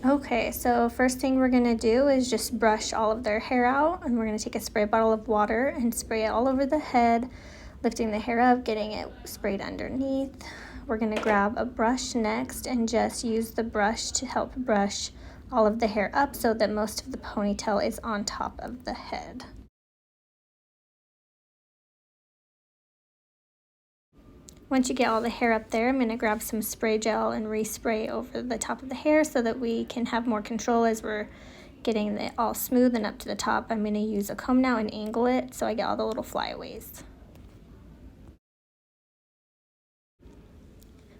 Okay, so first thing we're gonna do is just brush all of their hair out, and we're gonna take a spray bottle of water and spray it all over the head, lifting the hair up, getting it sprayed underneath. We're gonna grab a brush next and just use the brush to help brush all of the hair up so that most of the ponytail is on top of the head. Once you get all the hair up there, I'm going to grab some spray gel and respray over the top of the hair so that we can have more control as we're getting it all smooth and up to the top. I'm going to use a comb now and angle it so I get all the little flyaways.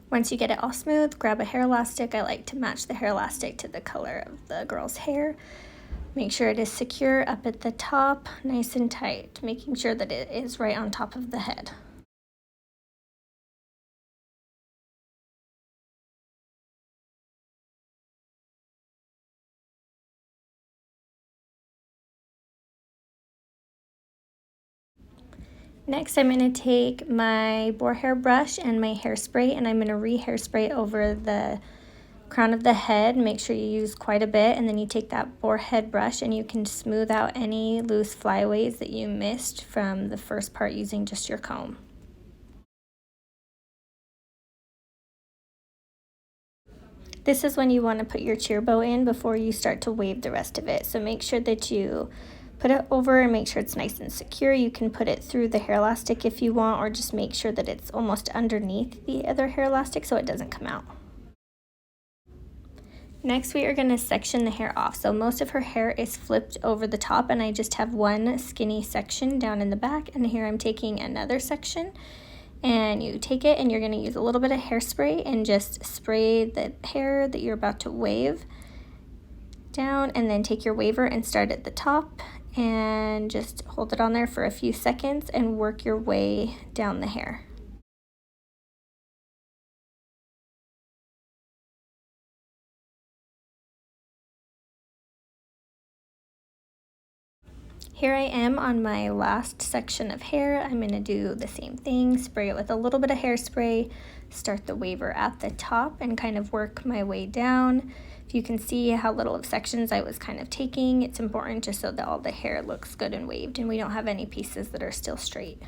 Once you get it all smooth, grab a hair elastic. I like to match the hair elastic to the color of the girl's hair. Make sure it is secure up at the top, nice and tight, making sure that it is right on top of the head. Next, I'm going to take my boar hair brush and my hairspray, and I'm going to re-hairspray over the crown of the head. Make sure you use quite a bit, and then you take that boar head brush and you can smooth out any loose flyaways that you missed from the first part using just your comb. This is when you want to put your cheer bow in before you start to wave the rest of it. So make sure that you put it over and make sure it's nice and secure. You can put it through the hair elastic if you want, or just make sure that it's almost underneath the other hair elastic so it doesn't come out. Next, we are going to section the hair off. So most of her hair is flipped over the top, and I just have one skinny section down in the back, and here I'm taking another section. And you take it and you're going to use a little bit of hairspray and just spray the hair that you're about to wave down, and then take your waver and start at the top and just hold it on there for a few seconds and work your way down the hair. Here I am on my last section of hair. I'm going to do the same thing, spray it with a little bit of hairspray, start the waver at the top and kind of work my way down. If you can see how little of sections I was kind of taking, it's important just so that all the hair looks good and waved and we don't have any pieces that are still straight.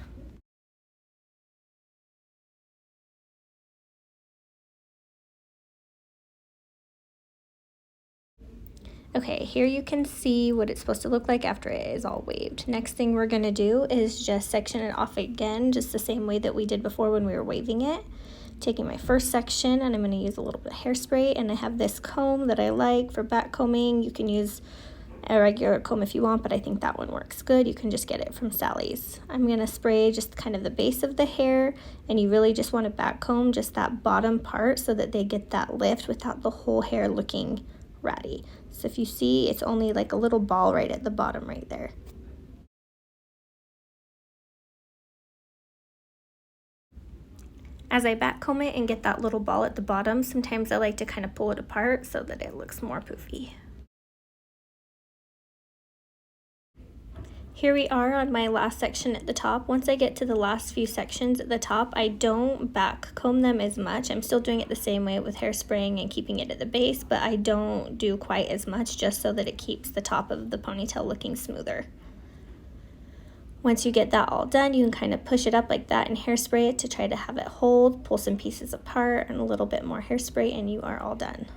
Okay, here you can see what it's supposed to look like after it is all waved. Next thing we're going to do is just section it off again, just the same way that we did before when we were waving it. Taking my first section, and I'm going to use a little bit of hairspray, and I have this comb that I like for back combing. You can use a regular comb if you want, but I think that one works good. You can just get it from Sally's. I'm going to spray just kind of the base of the hair, and you really just want to back comb just that bottom part so that they get that lift without the whole hair looking ratty. So if you see, it's only like a little ball right at the bottom right there. As I back comb it and get that little ball at the bottom, sometimes I like to kind of pull it apart so that it looks more poofy. Here we are on my last section at the top. Once I get to the last few sections at the top, I don't back comb them as much. I'm still doing it the same way with hairspraying and keeping it at the base, but I don't do quite as much just so that it keeps the top of the ponytail looking smoother. Once you get that all done, you can kind of push it up like that and hairspray it to try to have it hold, pull some pieces apart and a little bit more hairspray, and you are all done.